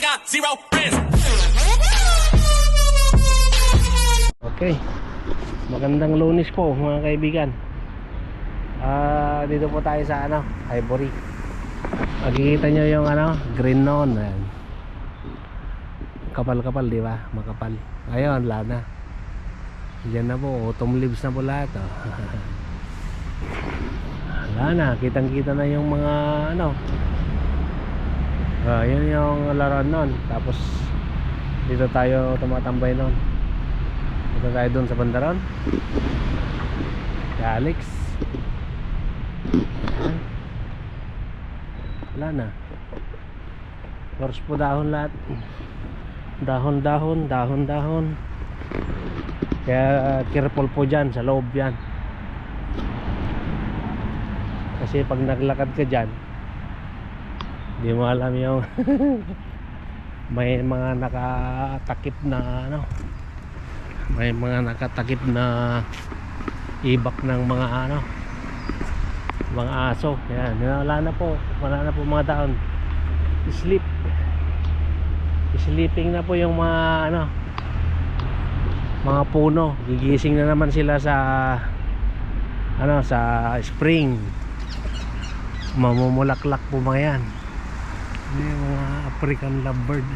got zero friends. Okay, magandang Lunes po mga kaibigan. Dito po tayo sa Ivory. Makikita nyo yung green noon. Kapal-kapal, di ba? Makapal. Ngayon, lana. Diyan na po, autumn leaves na po lahat. Lana, kitang-kita na yung mga yun yung laruan noon. Tapos dito tayo tumatambay noon. Dito tayo dun sa bandaron. Si Alex. Wala na. Horse po dahon lahat. Dahon-dahon, dahon-dahon. Kaya careful po dyan, sa loob yan. Kasi pag naglakad ka dyan, di mo alam yung may mga nakatakip na may mga nakatakip na ibak ng mga mga aso. Yan, wala na po mga taon. Sleeping na po yung mga mga puno. Gigising na naman sila sa sa spring. Mamumulaklak po mga yan. Yung mga African lovebird.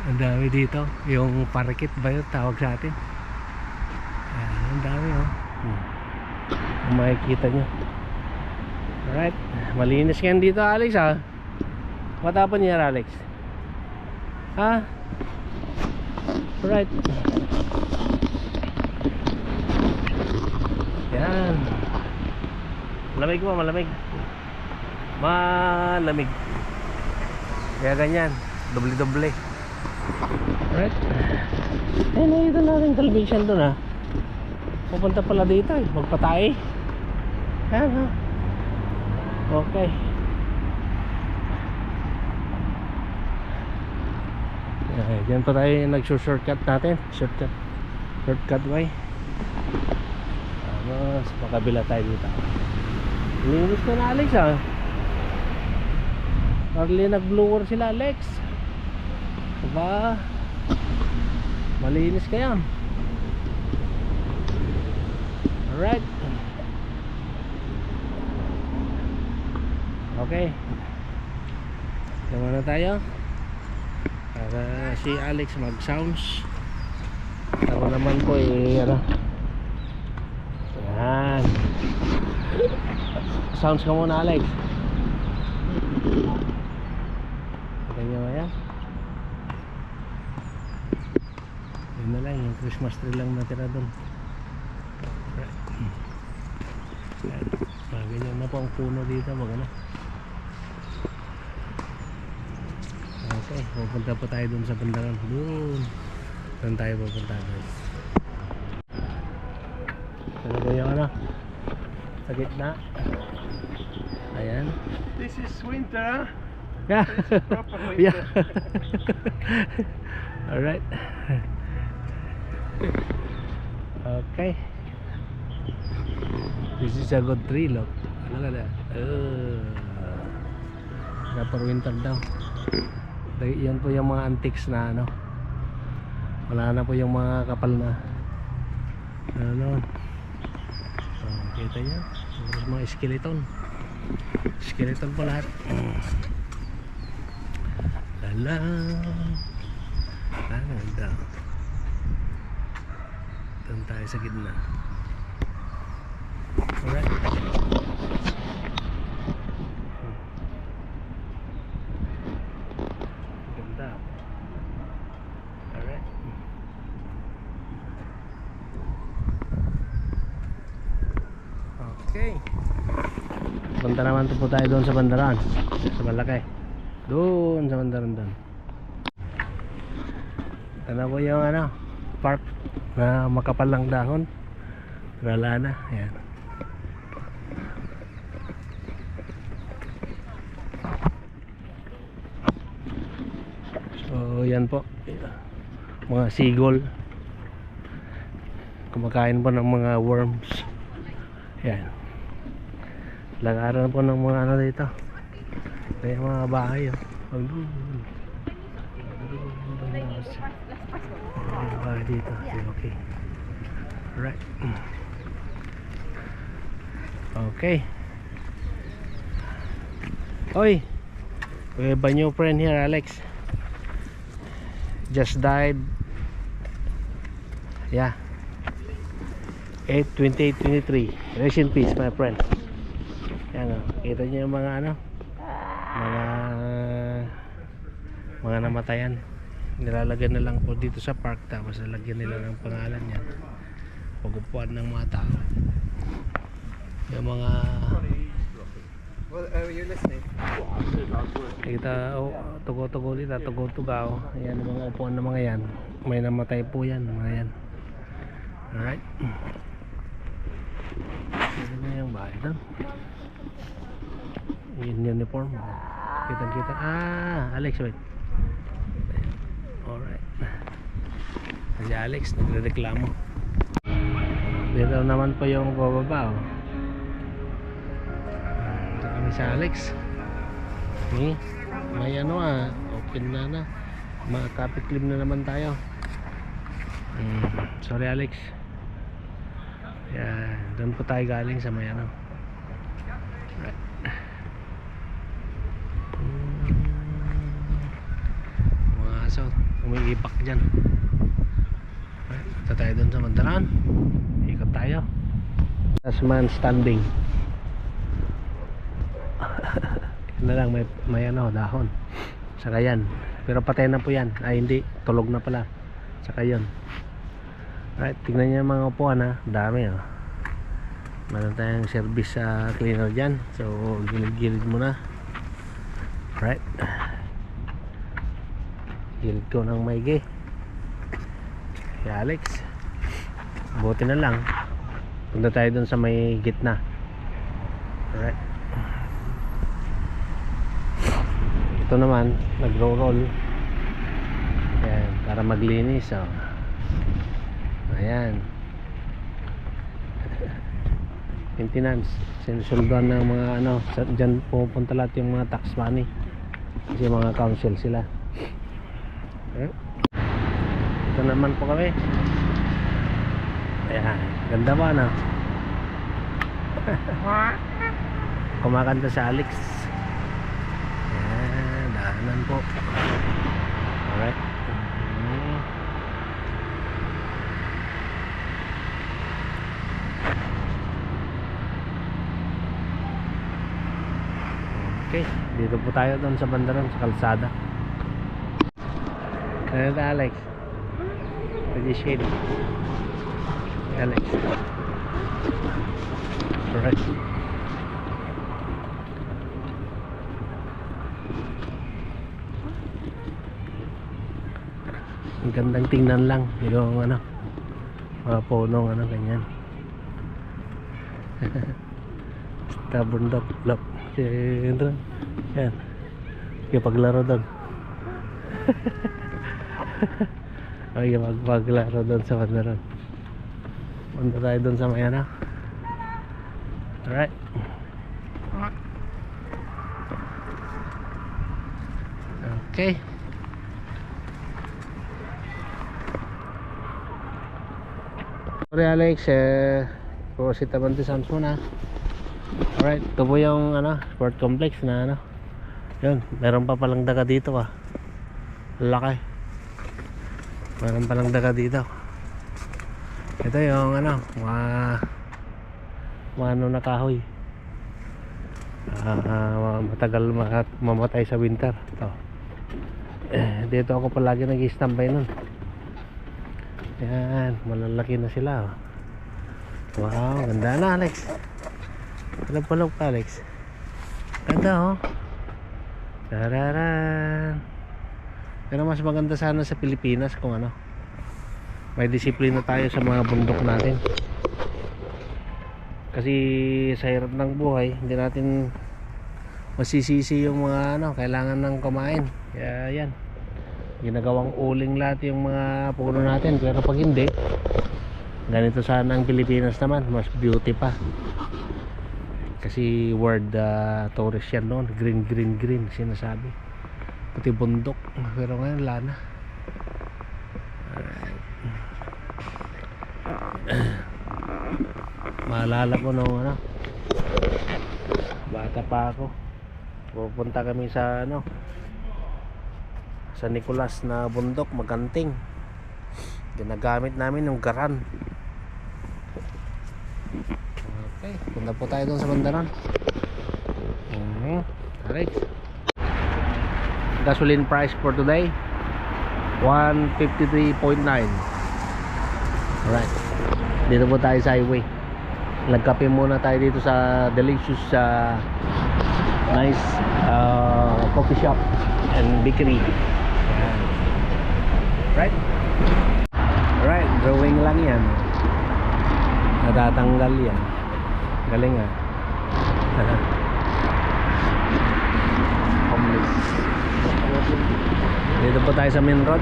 Ang dami dito. Yung parakeet ba yun tawag sa atin? Ang dami kung makikita nyo. Alright, malinis yan dito, Alex, ha? What happened here, Alex? Ha? Alright. Yan. Malamig po, malamig. Malamig. Kaya ganyan, doble-doble. Alright. Nakita natin television doon, ha? Pupunta pala dito, magpatay. Yan, ha? Okay. Diyan pa tayo nag-shortcut natin. Shortcut way. Mas pakabila tayo dito. Linis ka na, Alex, ha? Parli nag-blower sila, Alex. Diba? Malinis ka yan. Alright. Okay. Sama na tayo para si Alex mag-sounds. Ako naman po yan. Sounds ka muna, Alex. Ganyan mo yan. Yun na lang, yung Christmas tree lang natira doon. Ganyan na po ang puno dito. Okay, pupunta po tayo dun sa bandaran. Doon tayo pupunta guys. Ano po yung sa gitna. Ayan. This is winter. Yeah. This is proper winter. Yeah. Alright. Okay. This is a good tree, look. Look at that. Proper winter daw. Yan po yung mga antiques na wala na po yung mga kapal na kita nyo, mga skeleton po lahat. Lala, ganda. Doon tayo sa gitna. Alright. Ganda. Alright. Okay. Punta naman po tayo doon sa bandaran. Sa malaki. Doon sa bandaran doon. Ano po yung park na makapal lang dahon. Wala na. Ayan. So yan po, mga seagull kumakain po ng mga worms. Yan, Lagaran po ng mga ano dito. May mga bahay oh. May bahay dito. Okay. Alright. Okay. Oy, we have a new friend here, Alex. Just died. Yeah. 8/28/23. Rest in peace, my friend. Yan o. Kita niyo yung mga ano, mga namatayan. Nilalagyan na lang po dito sa park, tapos lalagyan nila ng pangalan yan. Pagupuan ng mga tao. Yung mga you're listening. kita tugo-tugo dito, tugo-tugaw. Ayan yung mga upuan ng mga yan. May namatay po yan, mga yan. Alright. Ano na yung bahay doon? Yung uniform. Kita-kita. Alex, wait. Alright. Si Alex, nagre-reklamo. Dito naman po yung bababa, oh. Ito kami si Alex. May ano open na. Makakapit clim na naman tayo. Sorry Alex. Yan, doon po tayo galing sa may ano. Right. Mga aso, umiipak dyan. Right. Ito tayo doon sa Mandaran. Ikot tayo. Last man standing. Yan na lang, may ano, dahon. Saka yan. Pero patay na po yan. Ay hindi, tulog na pala. Saka yun. Right, tignan niyo yung mga upuan ha. Dami oh. Meron tayong service sa cleaner dyan. So gilid-gilid muna. Right. Gilid ko ng maigi. Si Alex, buti na lang punta tayo dun sa may gitna. Right. Ito naman nagro-roll. Ayan, para maglinis oh. Ayan. Maintenance. Sinusundan ng mga ano, dyan pupunta lahat yung mga tax money. Kasi mga council sila. Okay. Ito naman po kami. Ayan. Ganda ba no? Kumakanta sa Alex. Ayan. Daanan po. Alright. Okay, dito po tayo doon sa bandaran, sa kalsada. Ano na Alex? Pwede shade. Alex. Alright. Ang gandang tingnan lang. Yung ano, mga punong ano, ganyan. Stubborn dog. Look. Yan. Paglaro doon. Okay, paglaro doon sa bandaran. Punta tayo doon sa Mayana. Alright. Okay. Sorry Alex, proceed naman to Sam's muna. Alright, ito po yung ano, sport complex na ano. Yun, meron pa palang daga dito laki. Meron palang daga dito. Ito yung ano, mga ano na kahoy. Matagal mamatay sa winter. Ito. Dito ako palagi nag-i-standby nun. Yan, malalaki na sila. Wow, ganda na Alex. Palog ka Alex. Ganda Tararan. Pero mas maganda sana sa Pilipinas kung ano, may disiplina tayo sa mga bundok natin. Kasi sa hirap ng buhay, hindi natin masisisi yung mga ano, kailangan ng kumain. Kaya yan, ginagawang uling lahat yung mga puno natin. Pero pag hindi, ganito sana ang Pilipinas naman, mas beauty pa. Kasi word tourist yan noon, green green green sinasabi, pati bundok, pero ngayon wala na. Alright. Maalala ko nung ano, bata pa ako, pupunta kami sa ano, sa Nicolas na bundok, Maganting. Ginagamit namin yung garan. Okay, punta po tayo doon sa bandaran. Alright. Gasoline price for today 153.9. Alright, dito po tayo sa highway. Nagkape muna tayo dito sa delicious nice coffee shop and bakery. Ayan. Right? Alright, drawing lang yan. Natatanggal yan. Galing ah. Homeless. Dito po tayo sa main road.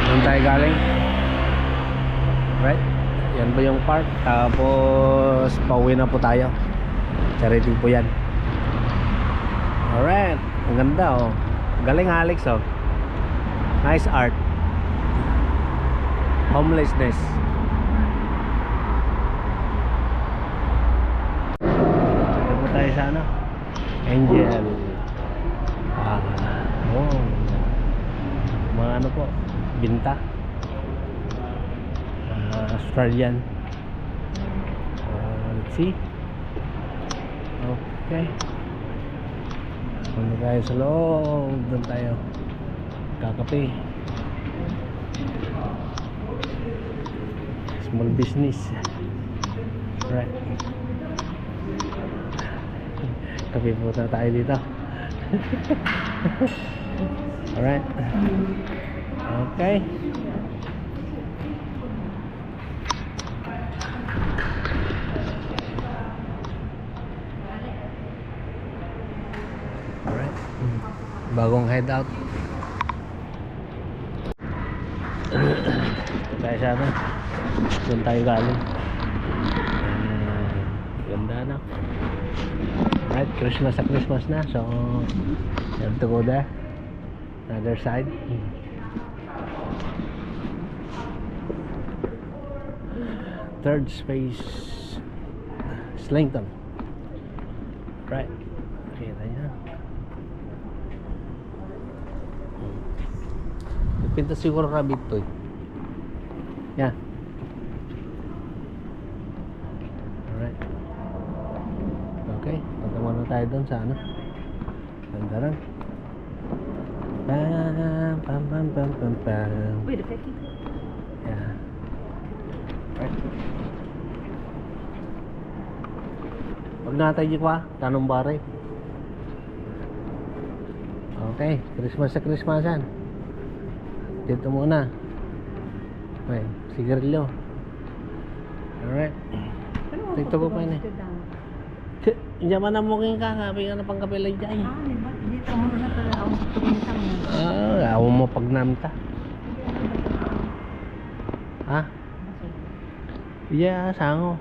Doon tayo galing. Right? Yan ba yung park? Tapos pauwi na po tayo. Charity po yan. Alright. Ang ganda oh. Galing Alex oh. Nice art. Homelessness. Dito po tayo sa ano? Angel. Oh, mga ano po, binta. Australian. Let's see. Okay. Punta tayo sa loob. Doon tayo kakape. Small business. Right. Kape po tayo dito. Alright. Okay. Alright. Bagong hideout. Tayo sa ano? Doon tayo galing. Ganda na. Right, Christmas sa Christmas na. So, you have to go there. Another side. Third space Slington. Right. Kita niya. Nagpinta siguro rabbit to eh. Yan. Alright. Okay, punta muna tayo doon sa ano, bandaran. Pam pam pam pam pam pam. Wait a second. Yeah. Right. Pag natay di kwa, tanong bare. Okay, Christmas sa Christmasan. Dito muna. Okay, sigarilyo. Alright. Dito po pa yun eh. Jaman na mungkin ka, kapi ka na pang kapilay dyan. Dito mo na talaga ako tumitang mo. Ako mo pag namta. Ha? Yeah, sango.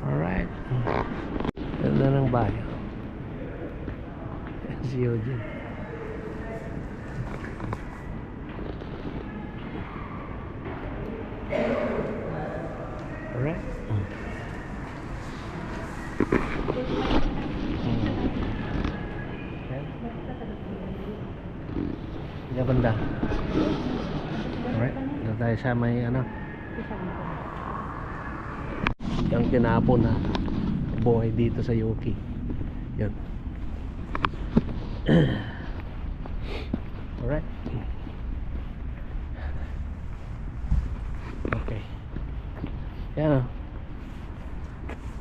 Alright. Ganda ng bayo. Si Eugene. Alright. Yan banda. Alright. Dito tayo sa may ano, yung tinapon na buhay dito sa Yuki. Yan. Alright. Okay. Yan o.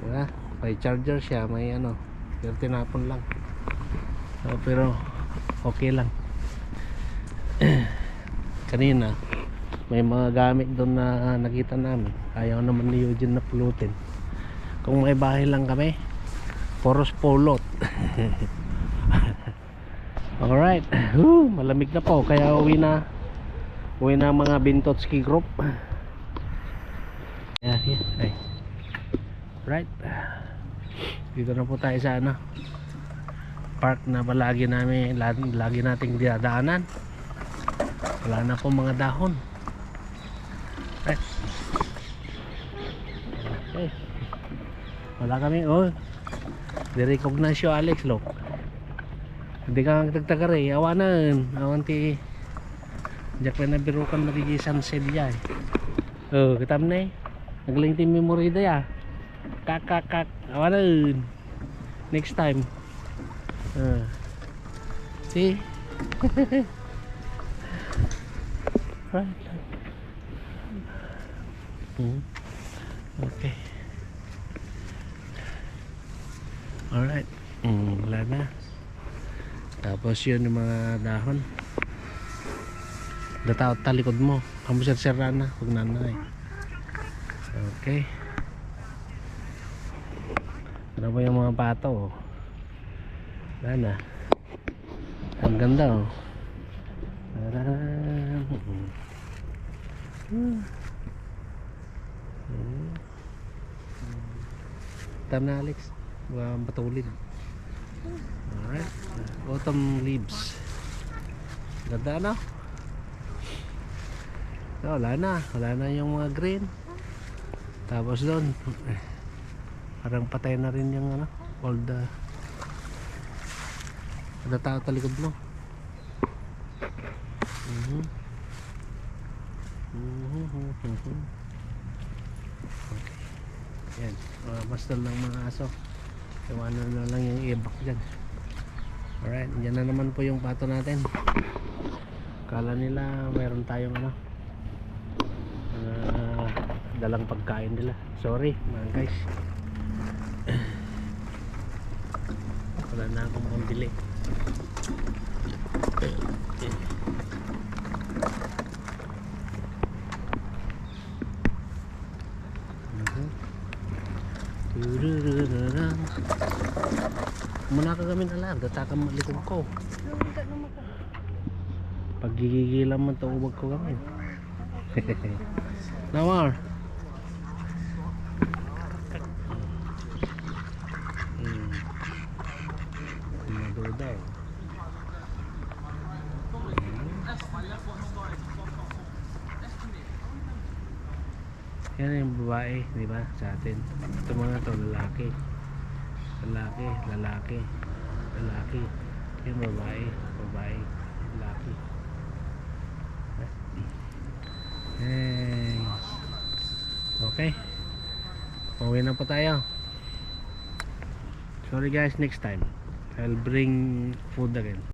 Diba? May charger siya, may ano, yung tinapon lang. Pero okay lang. Kanina may mga gamit doon na nakita namin, ayaw naman ni Eugene na pulutin. Kung may bahay lang kami, poros pulot. Alright. Malamig na po, kaya uwi na mga Bintotski group. Yeah. Ay. Right. Dito na po tayo sa ano, park na palagi nating dinadaanan. Wala na po mga dahon. Right. Okay. Wala kami, oh. Di-recognize yung Alex, look. Hindi ka nagtagtagar eh. Awanan. Awan ti Diyak pa na biro kan magiging sunset ya. Oh, kitam na eh. Nagling ti memory da ya. Kak. Awanan. Next time. See? Right. Okay. Alright. Wala na. Tapos yun yung mga dahon. Dataot talikod mo. Kamu sir-sira na. Huwag nanay. Okay. Ano ba yung mga pato? Wala na. Ang ganda oh. Tam na Alex. Batulid. Alright. Autumn leaves. Ganda na. So, wala na yung mga green. Tapos doon parang patay na rin yung ano, old tao talikod mo. Okay. Yan, mastal ng mga aso. Iwanan na lang yung ibak dyan. Alright, dyan na naman po yung pato natin. Kala nila mayroon tayong ano, dalang pagkain nila. Sorry mga guys. Wala na akong pambili. Muna ka kami alam, datakang malikod ko. Pag gigigilan man ito, ubag ko kami. Nawar. Madudaw. Yan yung babae, di ba, sa atin. Ito mga to, lalaki. Lalaki. Yung babae, lalaki. Hey. Okay. Pauwi na po tayo. Sorry guys, next time I'll bring food again.